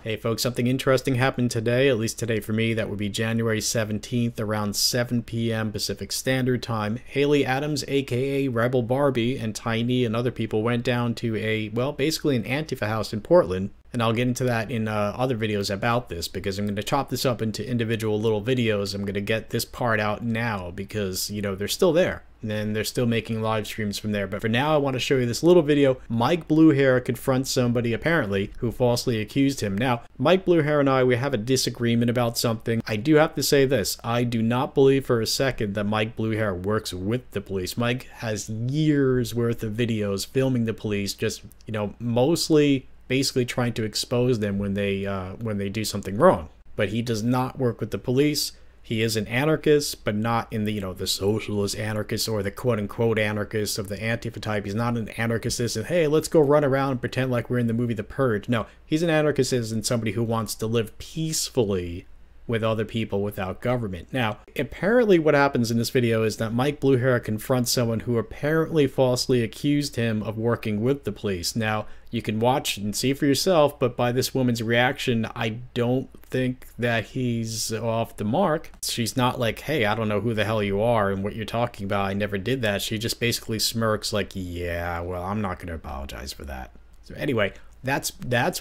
Hey folks, something interesting happened today, at least today for me. That would be January 17th around 7 p.m. Pacific Standard Time. Haley Adams, aka Rebel Barbie, and Tiny and other people went down to a, well, basically an Antifa house in Portland. And I'll get into that in other videos about this, because I'm going to chop this up into individual little videos. I'm going to get this part out now because, you know, they're still there. And then they're still making live streams from there. But for now, I want to show you this little video. Mike Bluehair confronts somebody, apparently, who falsely accused him. Now, Mike Bluehair and I, we have a disagreement about something. I do have to say this. I do not believe for a second that Mike Bluehair works with the police. Mike has years worth of videos filming the police, just, you know, mostly basically trying to expose them when they do something wrong. But he does not work with the police. He is an anarchist, but not in the, you know, the socialist anarchist or the quote-unquote anarchist of the Antifa type. He's not an anarchist and, hey, let's go run around and pretend like we're in the movie The Purge. No, he's an anarchist and somebody who wants to live peacefully with other people without government. Now, apparently what happens in this video is that Mike Bluehair confronts someone who apparently falsely accused him of working with the police. Now, you can watch and see for yourself, but by this woman's reaction, I don't think that he's off the mark. She's not like, hey, I don't know who the hell you are and what you're talking about. I never did that. She just basically smirks like, yeah, well, I'm not going to apologize for that. So anyway, that's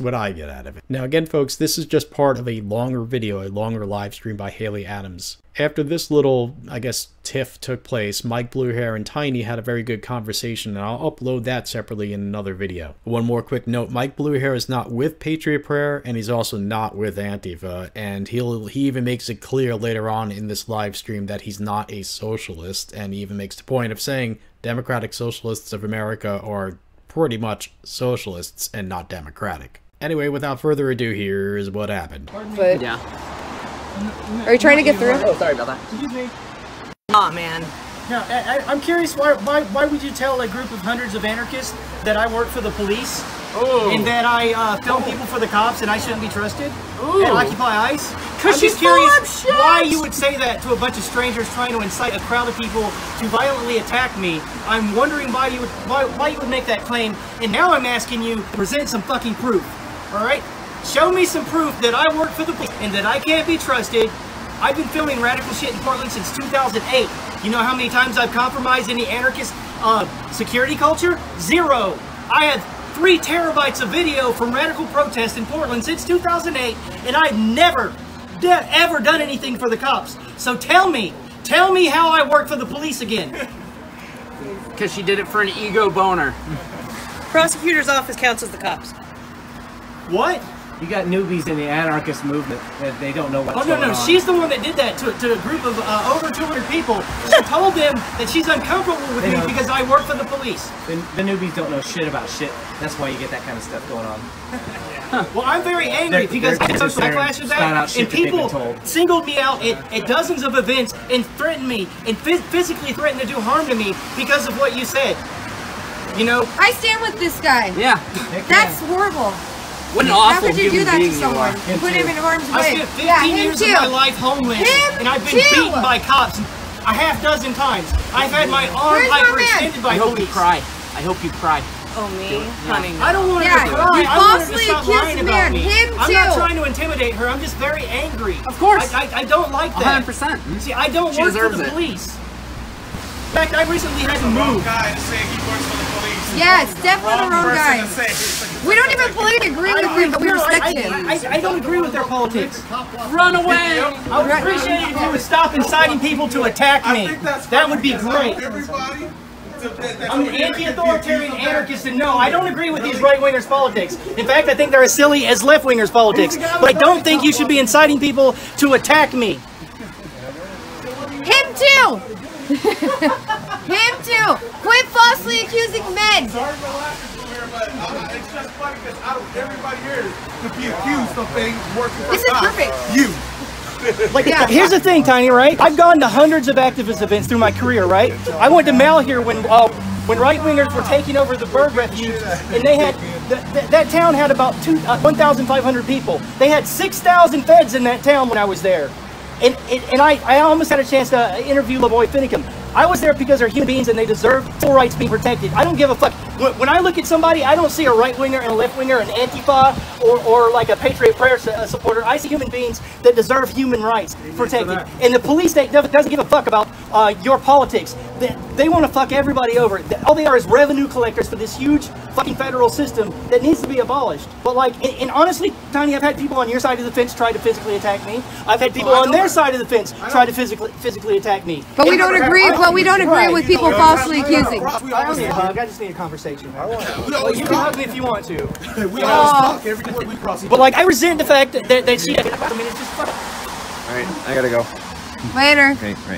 what I get out of it. Now again, folks, this is just part of a longer video, a longer live stream by Haley Adams. After this little, I guess, tiff took place, Mike Bluehair and Tiny had a very good conversation, and I'll upload that separately in another video. One more quick note, Mike Bluehair is not with Patriot Prayer, and he's also not with Antifa, and he even makes it clear later on in this live stream that he's not a socialist, and he even makes the point of saying Democratic Socialists of America are pretty much socialists and not democratic. Anyway, without further ado, here's what happened. But yeah. Are you trying to get through? Oh, sorry about that. Excuse me. Aw, man. Now, I'm curious, why would you tell a group of hundreds of anarchists that I work for the police? Ooh. And that I film people for the cops and I shouldn't be trusted? Ooh. And Occupy ICE? I'm just curious why you would say that to a bunch of strangers trying to incite a crowd of people to violently attack me. I'm wondering why you would make that claim, and now I'm asking you to present some fucking proof. Alright? Show me some proof that I work for the police and that I can't be trusted. I've been filming radical shit in Portland since 2008. You know how many times I've compromised any anarchist security culture? 0. I have 3 terabytes of video from radical protests in Portland since 2008, and I've never ever done anything for the cops. So tell me how I work for the police again. Because she did it for an ego boner. Prosecutor's office counts as the cops. What? You got newbies in the anarchist movement that they don't know what's going on. No, she's the one that did that to a group of over 200 people. She told them that she's uncomfortable with me because I work for the police. The newbies don't know shit about shit. That's why you get that kind of stuff going on. Well, I'm very angry because I social backlash of that, and people singled me out at dozens of events and threatened me and physically threatened to do harm to me because of what you said. You know? I stand with this guy. Yeah. That's horrible. What an awful How could you do that to someone? Put him in harm's way. I spent 15 years of my life homeless, and I've been beaten by cops a half dozen times. I've had my arm hyperextended by police. I hope you cry. I hope you cry. Oh, me? Honey. I don't want her to cry. I want her to stop lying about me. I'm not trying to intimidate her. I'm just very angry. Of course. I don't like that. 100%. See, I don't work for the police. In fact, I recently had to move. Yes, definitely the wrong guy. We don't even politically agree with him, but we respect him. I don't agree with their politics. Run away! I would appreciate it if you would stop inciting people to attack me. That would be great. I'm an anti-authoritarian anarchist, and no, I don't agree with these right-wingers' politics. In fact, I think they're as silly as left-wingers' politics. But I don't think you should be inciting people to attack me. Him too! Him too! Quit falsely accusing men! Sorry for laughing, but it's just funny because out of everybody here to be accused of things working for This is perfect. You. Like, here's the thing, Tiny, right? I've gone to hundreds of activist events through my career, right? I went to Malheur when right-wingers were taking over the bird refuge, and they had, that town had about 1,500 people. They had 6,000 feds in that town when I was there. And I almost had a chance to interview LaBoy Finicum. I was there because they're human beings and they deserve civil rights being protected. I don't give a fuck When I look at somebody, I don't see a right winger and a left winger, an Antifa or like a Patriot Prayer supporter. I see human beings that deserve human rights protected. And the police state doesn't give a fuck about your politics. They want to fuck everybody over. All they are is revenue collectors for this huge fucking federal system that needs to be abolished. But like, and honestly, Tiny, I've had people on your side of the fence try to physically attack me. I've had people on their side of the fence try to physically attack me. But we don't agree. But we don't agree with people falsely accusing. I don't need a hug. I just need a conversation. You can hug me if you want to. We always talk every time we cross each other. But like, I resent the fact that she. I mean, it's just fucking. All right, I gotta go. Later. Okay, right.